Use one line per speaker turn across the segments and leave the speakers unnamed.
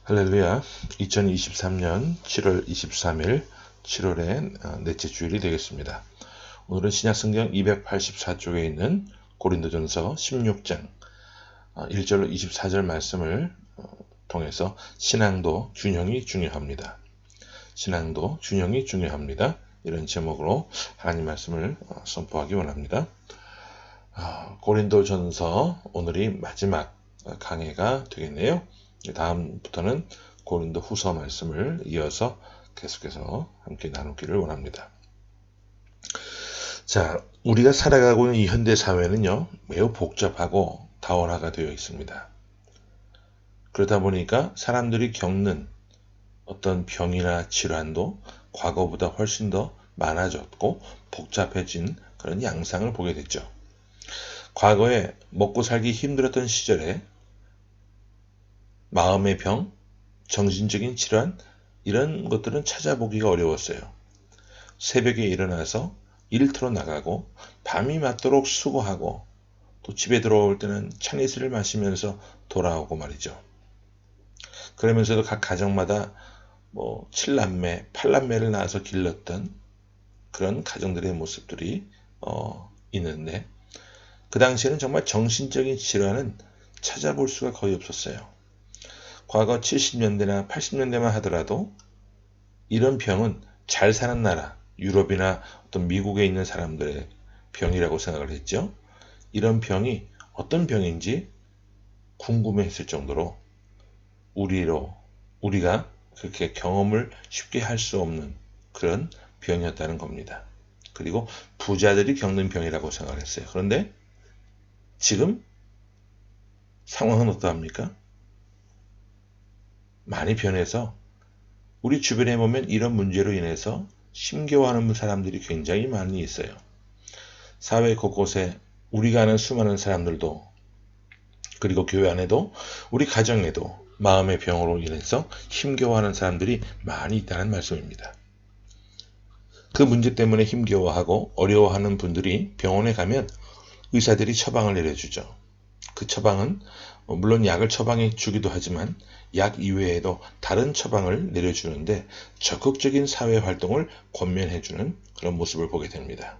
할렐루야. 2023년 7월 23일 7월의 넷째 주일이 되겠습니다. 오늘은 신약성경 284쪽에 있는 고린도전서 16장 1절로 24절 말씀을 통해서 신앙도 균형이 중요합니다. 신앙도 균형이 중요합니다. 이런 제목으로 하나님 말씀을 선포하기 원합니다. 고린도전서 오늘이 마지막 강해가 되겠네요. 다음부터는 고린도 후서 말씀을 이어서 계속해서 함께 나누기를 원합니다. 자, 우리가 살아가고 있는 이 현대 사회는요, 매우 복잡하고 다원화가 되어 있습니다. 그러다 보니까 사람들이 겪는 어떤 병이나 질환도 과거보다 훨씬 더 많아졌고 복잡해진 그런 양상을 보게 됐죠. 과거에 먹고 살기 힘들었던 시절에 마음의 병, 정신적인 질환 이런 것들은 찾아보기가 어려웠어요. 새벽에 일어나서 일터로 나가고 밤이 맞도록 수고하고 또 집에 들어올 때는 차니스를 마시면서 돌아오고 말이죠. 그러면서도 각 가정마다 7남매, 8남매를 낳아서 길렀던 그런 가정들의 모습들이 있는데 그 당시에는 정말 정신적인 질환은 찾아볼 수가 거의 없었어요. 과거 70년대나 80년대만 하더라도 이런 병은 잘 사는 나라, 유럽이나 어떤 미국에 있는 사람들의 병이라고 생각을 했죠. 이런 병이 어떤 병인지 궁금해했을 정도로 우리가 그렇게 경험을 쉽게 할 수 없는 그런 병이었다는 겁니다. 그리고 부자들이 겪는 병이라고 생각을 했어요. 그런데 지금 상황은 어떠합니까? 많이 변해서 우리 주변에 보면 이런 문제로 인해서 힘겨워하는 사람들이 굉장히 많이 있어요. 사회 곳곳에 우리가 아는 수많은 사람들도 그리고 교회 안에도 우리 가정에도 마음의 병으로 인해서 힘겨워하는 사람들이 많이 있다는 말씀입니다. 그 문제 때문에 힘겨워하고 어려워하는 분들이 병원에 가면 의사들이 처방을 내려주죠. 그 처방은 물론 약을 처방해 주기도 하지만 약 이외에도 다른 처방을 내려주는데 적극적인 사회활동을 권면해주는 그런 모습을 보게 됩니다.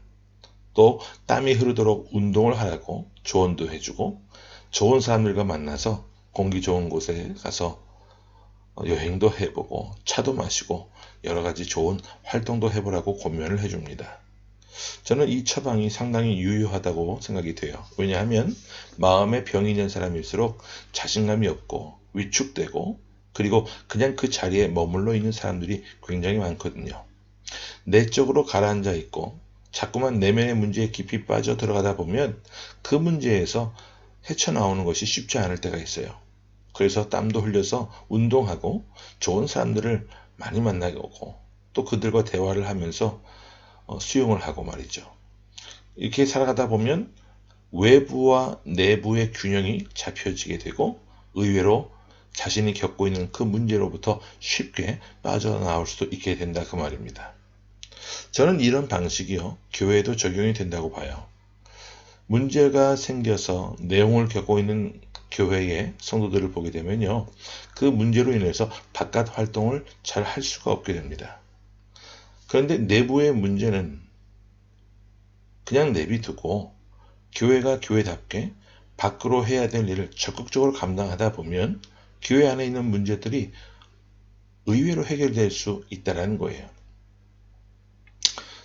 또 땀이 흐르도록 운동을 하라고 조언도 해주고 좋은 사람들과 만나서 공기 좋은 곳에 가서 여행도 해보고 차도 마시고 여러 가지 좋은 활동도 해보라고 권면을 해줍니다. 저는 이 처방이 상당히 유효하다고 생각이 돼요. 왜냐하면 마음의 병이 있는 사람일수록 자신감이 없고 위축되고 그리고 그냥 그 자리에 머물러 있는 사람들이 굉장히 많거든요. 내적으로 가라앉아 있고 자꾸만 내면의 문제에 깊이 빠져 들어가다 보면 그 문제에서 헤쳐나오는 것이 쉽지 않을 때가 있어요. 그래서 땀도 흘려서 운동하고 좋은 사람들을 많이 만나고 또 그들과 대화를 하면서 수용을 하고 말이죠. 이렇게 살아가다 보면 외부와 내부의 균형이 잡혀지게 되고 의외로 자신이 겪고 있는 그 문제로부터 쉽게 빠져나올 수도 있게 된다 그 말입니다. 저는 이런 방식이요 교회에도 적용이 된다고 봐요. 문제가 생겨서 내용을 겪고 있는 교회의 성도들을 보게 되면요 그 문제로 인해서 바깥 활동을 잘 할 수가 없게 됩니다. 그런데 내부의 문제는 그냥 내비두고 교회가 교회답게 밖으로 해야 될 일을 적극적으로 감당하다 보면 교회 안에 있는 문제들이 의외로 해결될 수 있다는 거예요.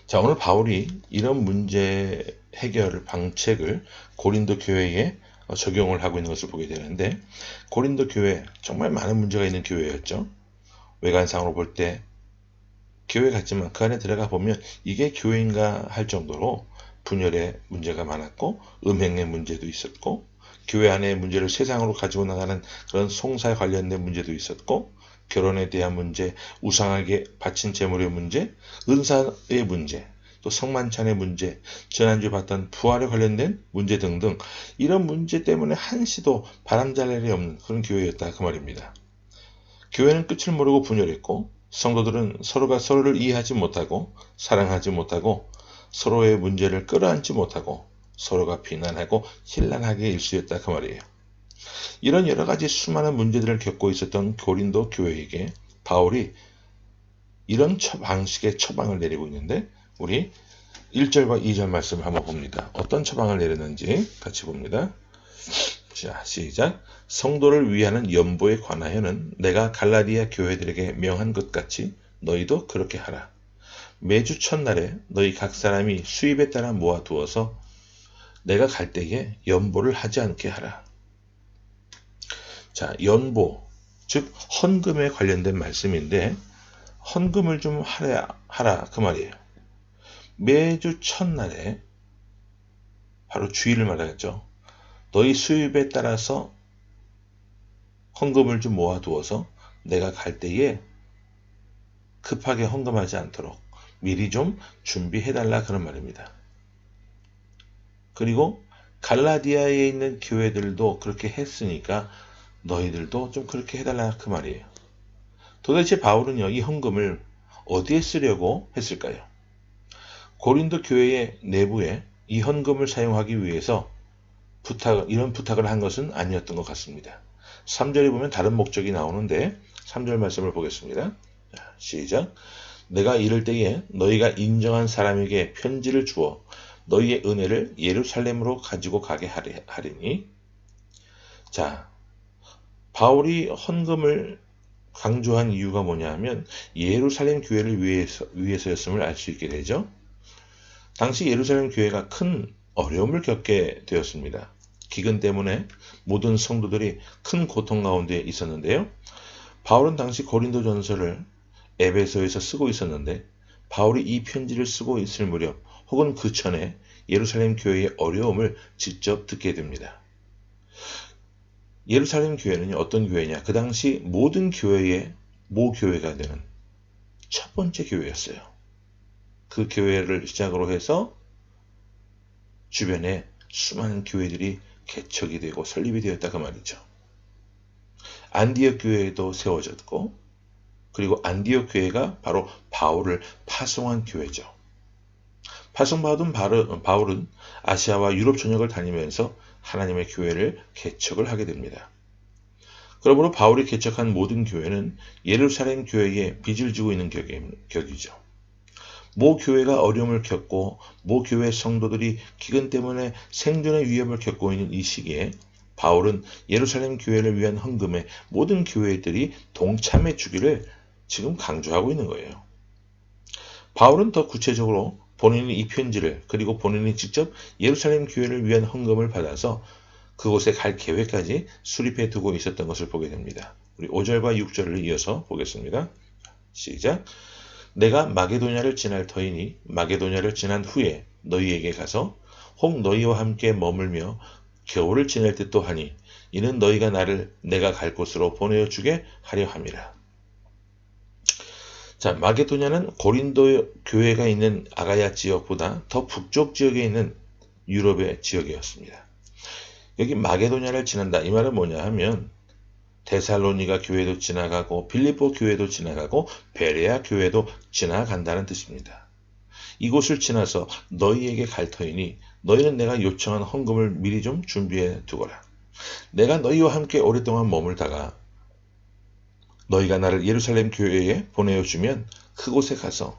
자, 오늘 바울이 이런 문제 해결 방책을 고린도 교회에 적용을 하고 있는 것을 보게 되는데 고린도 교회 정말 많은 문제가 있는 교회였죠. 외관상으로 볼 때 교회 같지만 그 안에 들어가 보면 이게 교회인가 할 정도로 분열의 문제가 많았고 음행의 문제도 있었고 교회 안의 문제를 세상으로 가지고 나가는 그런 송사에 관련된 문제도 있었고 결혼에 대한 문제, 우상하게 바친 재물의 문제, 은사의 문제, 또 성만찬의 문제, 지난주에 봤던 부활에 관련된 문제 등등 이런 문제 때문에 한시도 바람잘 날이 없는 그런 교회였다 그 말입니다. 교회는 끝을 모르고 분열했고 성도들은 서로가 서로를 이해하지 못하고 사랑하지 못하고 서로의 문제를 끌어안지 못하고 서로가 비난하고 신란하게 일수였다 그 말이에요. 이런 여러 가지 수많은 문제들을 겪고 있었던 고린도 교회에게 바울이 이런 방식의 처방을 내리고 있는데 우리 1절과 2절 말씀을 한번 봅니다. 어떤 처방을 내렸는지 같이 봅니다. 자, 시작. 성도를 위하는 연보에 관하여는 내가 갈라디아 교회들에게 명한 것 같이 너희도 그렇게 하라. 매주 첫날에 너희 각 사람이 수입에 따라 모아두어서 내가 갈 때에 연보를 하지 않게 하라. 자, 연보, 즉 헌금에 관련된 말씀인데 헌금을 좀 하라 그 말이에요. 매주 첫날에 바로 주일을 말하겠죠. 너희 수입에 따라서 헌금을 좀 모아두어서 내가 갈 때에 급하게 헌금하지 않도록 미리 좀 준비해달라 그런 말입니다. 그리고 갈라디아에 있는 교회들도 그렇게 했으니까 너희들도 좀 그렇게 해달라 그 말이에요. 도대체 바울은요, 이 헌금을 어디에 쓰려고 했을까요? 고린도 교회의 내부에 이 헌금을 사용하기 위해서 이런 부탁을 한 것은 아니었던 것 같습니다. 3절에 보면 다른 목적이 나오는데 3절 말씀을 보겠습니다. 시작. 내가 이럴 때에 너희가 인정한 사람에게 편지를 주어 너희의 은혜를 예루살렘으로 가지고 가게 하리니. 자, 바울이 헌금을 강조한 이유가 뭐냐면 예루살렘 교회를 위해서였음을 알 수 있게 되죠. 당시 예루살렘 교회가 큰 어려움을 겪게 되었습니다. 기근 때문에 모든 성도들이 큰 고통 가운데 있었는데요. 바울은 당시 고린도전서를 에베소에서 쓰고 있었는데 바울이 이 편지를 쓰고 있을 무렵 혹은 그 전에 예루살렘 교회의 어려움을 직접 듣게 됩니다. 예루살렘 교회는 어떤 교회냐? 그 당시 모든 교회의 모교회가 되는 첫 번째 교회였어요. 그 교회를 시작으로 해서 주변에 수많은 교회들이 개척이 되고 설립이 되었다 그 말이죠. 안디옥 교회도 세워졌고 그리고 안디옥 교회가 바로 바울을 파송한 교회죠. 파송받은 바울은 아시아와 유럽 전역을 다니면서 하나님의 교회를 개척을 하게 됩니다. 그러므로 바울이 개척한 모든 교회는 예루살렘 교회에 빚을 지고 있는 격이죠. 모 교회가 어려움을 겪고 모 교회 성도들이 기근 때문에 생존의 위협을 겪고 있는 이 시기에 바울은 예루살렘 교회를 위한 헌금에 모든 교회들이 동참해 주기를 지금 강조하고 있는 거예요. 바울은 더 구체적으로 본인이 이 편지를 그리고 본인이 직접 예루살렘 교회를 위한 헌금을 받아서 그곳에 갈 계획까지 수립해 두고 있었던 것을 보게 됩니다. 우리 5절과 6절을 이어서 보겠습니다. 시작. 내가 마게도냐를 지날 터이니 마게도냐를 지난 후에 너희에게 가서 혹 너희와 함께 머물며 겨울을 지낼 듯도 하니 이는 너희가 나를 내가 갈 곳으로 보내어 주게 하려 함이라. 자, 마게도냐는 고린도 교회가 있는 아가야 지역보다 더 북쪽 지역에 있는 유럽의 지역이었습니다. 여기 마게도냐를 지난다. 이 말은 뭐냐 하면 데살로니가 교회도 지나가고 빌립보 교회도 지나가고 베레아 교회도 지나간다는 뜻입니다. 이곳을 지나서 너희에게 갈 터이니 너희는 내가 요청한 헌금을 미리 좀 준비해 두거라. 내가 너희와 함께 오랫동안 머물다가 너희가 나를 예루살렘 교회에 보내어주면 그곳에 가서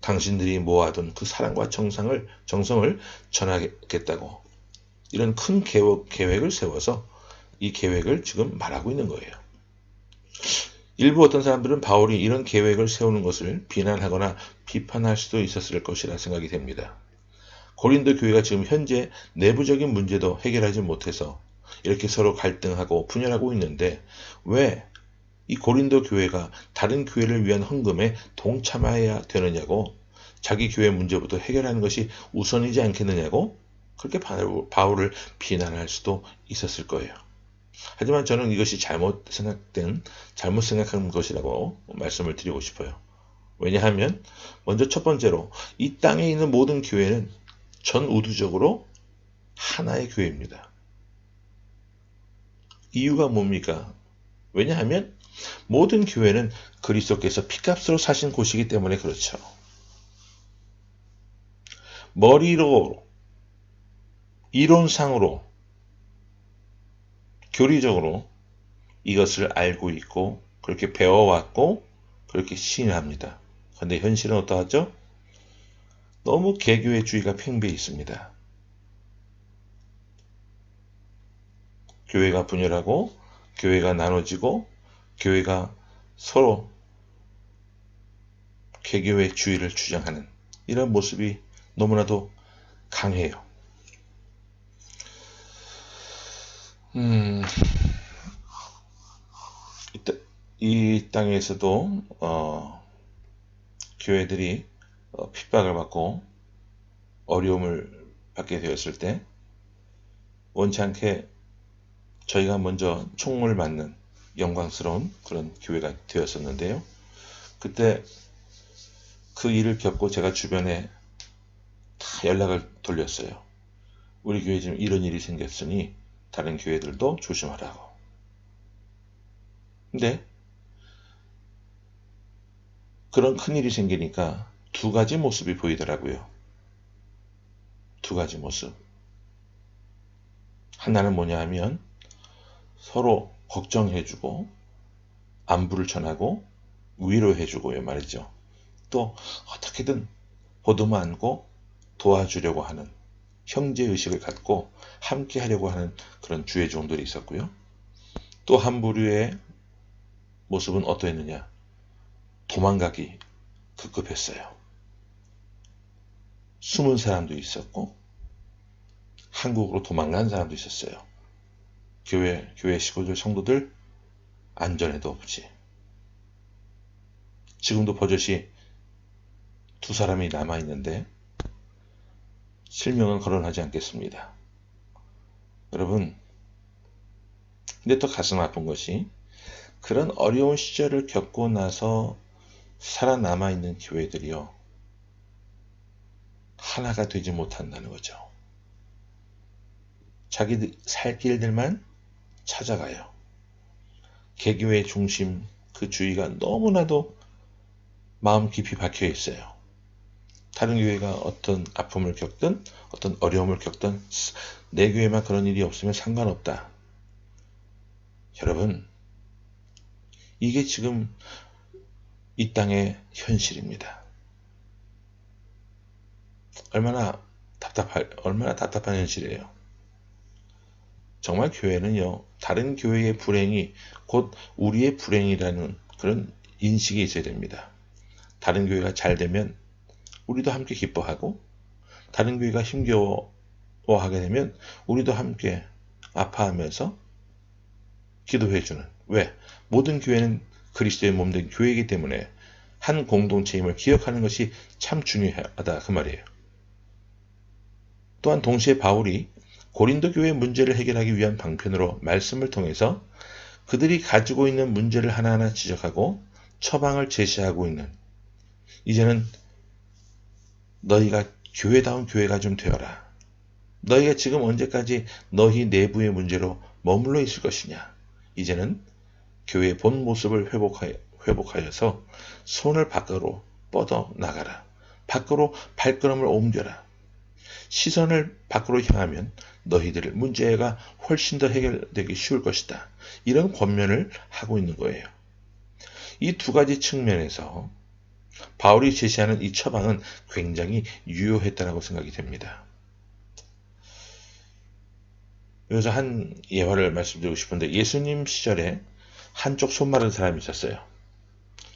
당신들이 모아둔 그 사랑과 정성을 전하겠다고 이런 큰 계획을 세워서 이 계획을 지금 말하고 있는 거예요. 일부 어떤 사람들은 바울이 이런 계획을 세우는 것을 비난하거나 비판할 수도 있었을 것이라 생각이 됩니다. 고린도 교회가 지금 현재 내부적인 문제도 해결하지 못해서 이렇게 서로 갈등하고 분열하고 있는데 왜 이 고린도 교회가 다른 교회를 위한 헌금에 동참해야 되느냐고 자기 교회 문제부터 해결하는 것이 우선이지 않겠느냐고 그렇게 바울을 비난할 수도 있었을 거예요. 하지만 저는 이것이 잘못 생각한 것이라고 말씀을 드리고 싶어요. 왜냐하면 먼저 첫 번째로 이 땅에 있는 모든 교회는 전 우주적으로 하나의 교회입니다. 이유가 뭡니까? 왜냐하면 모든 교회는 그리스도께서 피값으로 사신 곳이기 때문에 그렇죠. 머리로 이론상으로 교리적으로 이것을 알고 있고 그렇게 배워왔고 그렇게 시인합니다. 그런데 현실은 어떠하죠? 너무 개교회주의가 팽배해 있습니다. 교회가 분열하고 교회가 나눠지고 교회가 서로 개교회주의를 주장하는 이런 모습이 너무나도 강해요. 이 땅에서도 교회들이 핍박을 받고 어려움을 받게 되었을 때 원치 않게 저희가 먼저 총을 맞는 영광스러운 그런 교회가 되었었는데요. 그때 그 일을 겪고 제가 주변에 다 연락을 돌렸어요. 우리 교회에 지금 이런 일이 생겼으니 다른 교회들도 조심하라고. 근데 그런 큰일이 생기니까 두 가지 모습이 보이더라고요. 두 가지 모습. 하나는 뭐냐 하면 서로 걱정해주고 안부를 전하고 위로해주고요 말이죠. 또 어떻게든 보듬어 안고 도와주려고 하는 형제의식을 갖고 함께 하려고 하는 그런 주의 종들이 있었고요. 또 한 부류의 모습은 어떠했느냐? 도망가기 급급했어요. 숨은 사람도 있었고 한국으로 도망간 사람도 있었어요. 교회 식구들 성도들 안전에도 없지. 지금도 버젓이 두 사람이 남아있는데 실명은 거론하지 않겠습니다. 여러분, 근데 또 가슴 아픈 것이 그런 어려운 시절을 겪고 나서 살아남아있는 교회들이요. 하나가 되지 못한다는 거죠. 자기들 살 길들만 찾아가요. 개교의 중심, 그 주의가 너무나도 마음 깊이 박혀 있어요. 다른 교회가 어떤 아픔을 겪든 어떤 어려움을 겪든 내 교회만 그런 일이 없으면 상관없다. 여러분, 이게 지금 이 땅의 현실입니다. 얼마나 답답한 현실이에요. 정말 교회는요, 다른 교회의 불행이 곧 우리의 불행이라는 그런 인식이 있어야 됩니다. 다른 교회가 잘 되면 우리도 함께 기뻐하고, 다른 교회가 힘겨워하게 되면 우리도 함께 아파하면서 기도해주는. 왜? 모든 교회는 그리스도의 몸된 교회이기 때문에 한 공동체임을 기억하는 것이 참 중요하다 그 말이에요. 또한 동시에 바울이 고린도 교회의 문제를 해결하기 위한 방편으로 말씀을 통해서 그들이 가지고 있는 문제를 하나하나 지적하고 처방을 제시하고 있는, 이제는 너희가 교회다운 교회가 좀 되어라. 너희가 지금 언제까지 너희 내부의 문제로 머물러 있을 것이냐. 이제는 교회의 본 모습을 회복하여서 손을 밖으로 뻗어 나가라. 밖으로 발걸음을 옮겨라. 시선을 밖으로 향하면 너희들의 문제가 훨씬 더 해결되기 쉬울 것이다. 이런 권면을 하고 있는 거예요. 이 두 가지 측면에서 바울이 제시하는 이 처방은 굉장히 유효했다고 생각이 됩니다. 여기서 한 예화를 말씀드리고 싶은데, 예수님 시절에 한쪽 손 마른 사람이 있었어요.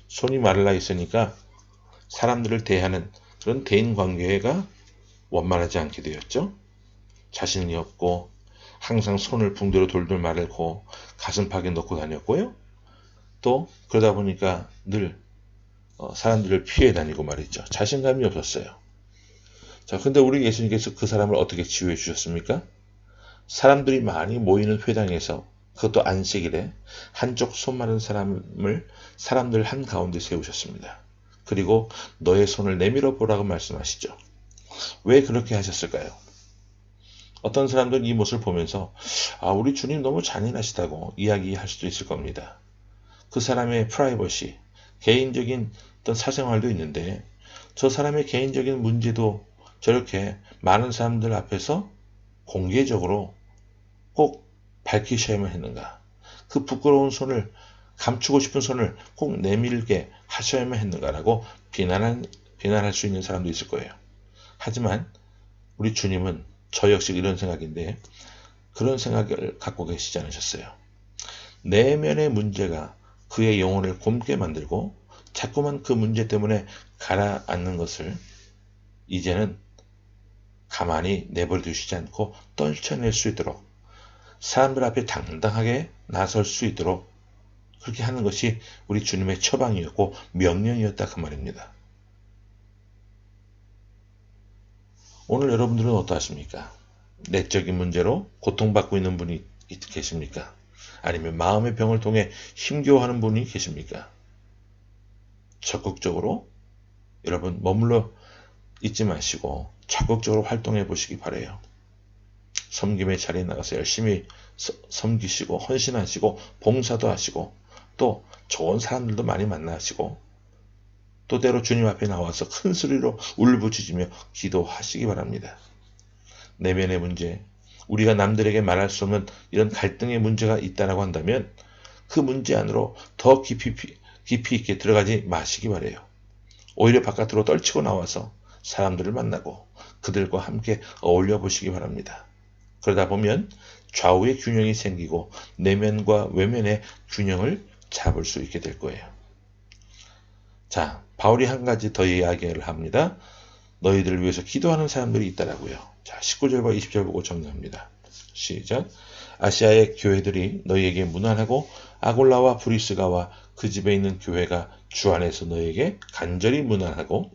손이 마르라 있으니까 사람들을 대하는 그런 대인 관계가 원만하지 않게 되었죠. 자신이 없고 항상 손을 붕대로 돌돌 마르고 가슴팍에 넣고 다녔고요. 또 그러다 보니까 늘 사람들을 피해 다니고 말이죠. 자신감이 없었어요. 자, 근데 우리 예수님께서 그 사람을 어떻게 치유해 주셨습니까? 사람들이 많이 모이는 회당에서, 그것도 안식일에 한쪽 손 마른 사람을 사람들 한가운데 세우셨습니다. 그리고 너의 손을 내밀어 보라고 말씀하시죠. 왜 그렇게 하셨을까요? 어떤 사람들은 이 모습을 보면서 우리 주님 너무 잔인하시다고 이야기할 수도 있을 겁니다. 그 사람의 프라이버시, 개인적인 어떤 사생활도 있는데 저 사람의 개인적인 문제도 저렇게 많은 사람들 앞에서 공개적으로 꼭 밝히셔야만 했는가? 그 부끄러운 손을, 감추고 싶은 손을 꼭 내밀게 하셔야만 했는가라고 비난할 수 있는 사람도 있을 거예요. 하지만 우리 주님은 저 역시 이런 생각인데 그런 생각을 갖고 계시지 않으셨어요. 내면의 문제가 그의 영혼을 곪게 만들고 자꾸만 그 문제 때문에 가라앉는 것을 이제는 가만히 내버려 두시지 않고 떨쳐낼 수 있도록, 사람들 앞에 당당하게 나설 수 있도록 그렇게 하는 것이 우리 주님의 처방이었고 명령이었다 그 말입니다. 오늘 여러분들은 어떠하십니까? 내적인 문제로 고통받고 있는 분이 계십니까? 아니면 마음의 병을 통해 힘겨워하는 분이 계십니까? 적극적으로 여러분 머물러 있지 마시고 적극적으로 활동해 보시기 바라요. 섬김의 자리에 나가서 열심히 섬기시고 헌신하시고 봉사도 하시고 또 좋은 사람들도 많이 만나시고 또 때로 주님 앞에 나와서 큰 소리로 울부짖으며 기도하시기 바랍니다. 내면의 문제, 우리가 남들에게 말할 수 없는 이런 갈등의 문제가 있다고 한다면 그 문제 안으로 더 깊이 있게 들어가지 마시기 바라요. 오히려 바깥으로 떨치고 나와서 사람들을 만나고 그들과 함께 어울려 보시기 바랍니다. 그러다 보면 좌우의 균형이 생기고 내면과 외면의 균형을 잡을 수 있게 될 거예요. 자, 바울이 한 가지 더 이야기를 합니다. 너희들을 위해서 기도하는 사람들이 있다라고요. 자, 19절과 20절 보고 정리합니다. 시작. 아시아의 교회들이 너희에게 문안하고 아골라와 브리스가와 그 집에 있는 교회가 주 안에서 너희에게 간절히 문안하고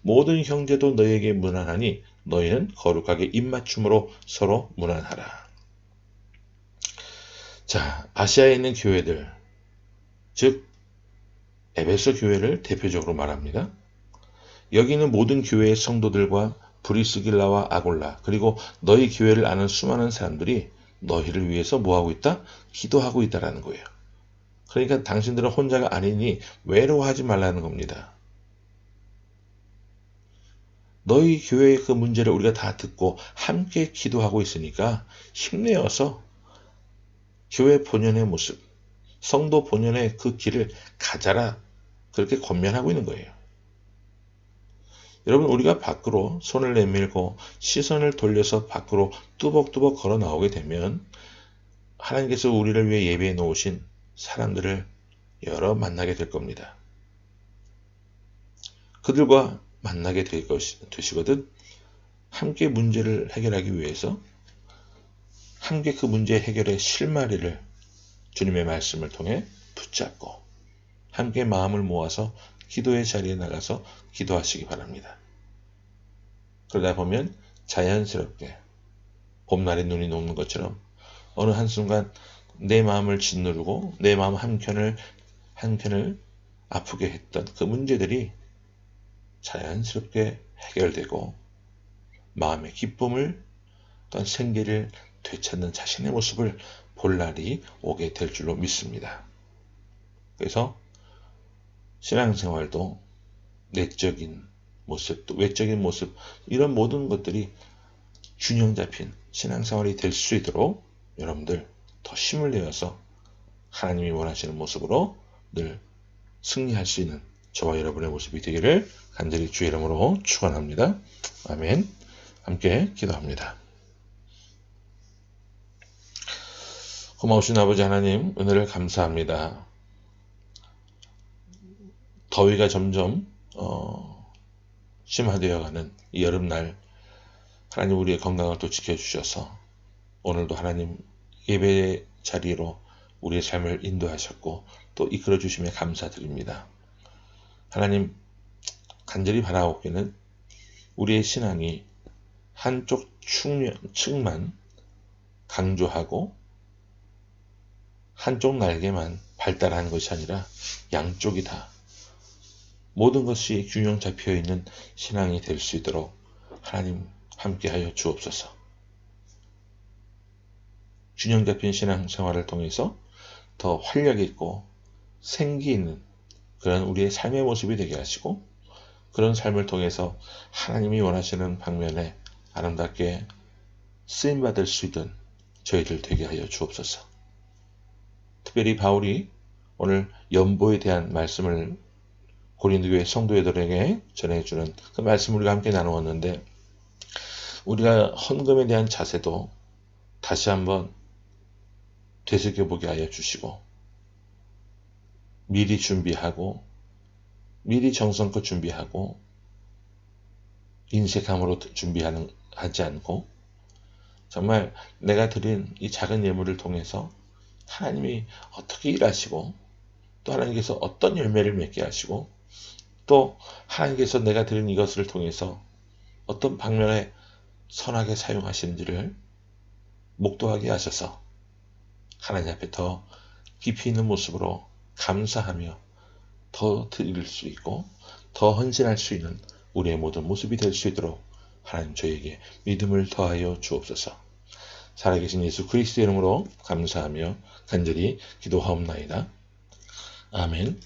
모든 형제도 너희에게 문안하니 너희는 거룩하게 입맞춤으로 서로 문안하라. 자, 아시아에 있는 교회들, 즉 에베소 교회를 대표적으로 말합니다. 여기 있는 모든 교회의 성도들과 브리스길라와 아골라 그리고 너희 교회를 아는 수많은 사람들이 너희를 위해서 뭐하고 있다? 기도하고 있다라는 거예요. 그러니까 당신들은 혼자가 아니니 외로워하지 말라는 겁니다. 너희 교회의 그 문제를 우리가 다 듣고 함께 기도하고 있으니까 힘내어서 교회 본연의 모습, 성도 본연의 그 길을 가자라 그렇게 권면하고 있는 거예요. 여러분, 우리가 밖으로 손을 내밀고 시선을 돌려서 밖으로 뚜벅뚜벅 걸어 나오게 되면 하나님께서 우리를 위해 예배해 놓으신 사람들을 여러 만나게 될 겁니다. 그들과 만나게 되시거든 함께 문제를 해결하기 위해서 함께 그 문제 해결의 실마리를 주님의 말씀을 통해 붙잡고 함께 마음을 모아서 기도의 자리에 나가서 기도하시기 바랍니다. 그러다 보면 자연스럽게 봄날에 눈이 녹는 것처럼 어느 한순간 내 마음을 짓누르고 내 마음 한켠을 아프게 했던 그 문제들이 자연스럽게 해결되고 마음의 기쁨을 또한 생기를 되찾는 자신의 모습을 볼 날이 오게 될 줄로 믿습니다. 그래서 신앙생활도 내적인 모습, 또 외적인 모습 이런 모든 것들이 균형 잡힌 신앙생활이 될 수 있도록 여러분들 더 힘을 내어서 하나님이 원하시는 모습으로 늘 승리할 수 있는 저와 여러분의 모습이 되기를 간절히 주의 이름으로 축원합니다. 아멘. 함께 기도합니다. 고마우신 아버지 하나님, 은혜를 감사합니다. 더위가 점점 심화되어가는 이 여름날 하나님 우리의 건강을 또 지켜주셔서 오늘도 하나님 예배 자리로 우리의 삶을 인도하셨고 또 이끌어 주심에 감사드립니다. 하나님 간절히 바라옵기는 우리의 신앙이 한쪽 측만 강조하고 한쪽 날개만 발달하는 것이 아니라 양쪽이 다 모든 것이 균형 잡혀 있는 신앙이 될 수 있도록 하나님 함께하여 주옵소서. 균형 잡힌 신앙생활을 통해서 더 활력 있고 생기 있는 그런 우리의 삶의 모습이 되게 하시고 그런 삶을 통해서 하나님이 원하시는 방면에 아름답게 쓰임받을 수 있던 저희들 되게 하여 주옵소서. 특별히 바울이 오늘 연보에 대한 말씀을 고린도교회 성도들에게 전해주는 그 말씀을 우리가 함께 나누었는데, 우리가 헌금에 대한 자세도 다시 한번 되새겨보게 하여 주시고, 미리 준비하고 미리 정성껏 준비하고 인색함으로 하지 않고, 정말 내가 드린 이 작은 예물을 통해서 하나님이 어떻게 일하시고, 또 하나님께서 어떤 열매를 맺게 하시고, 또 하나님께서 내가 드린 이것을 통해서 어떤 방면에 선하게 사용하시는지를 목도하게 하셔서 하나님 앞에 더 깊이 있는 모습으로 감사하며 더 드릴 수 있고 더 헌신할 수 있는 우리의 모든 모습이 될 수 있도록 하나님 저에게 믿음을 더하여 주옵소서. 살아계신 예수 그리스도의 이름으로 감사하며 간절히 기도하옵나이다. 아멘.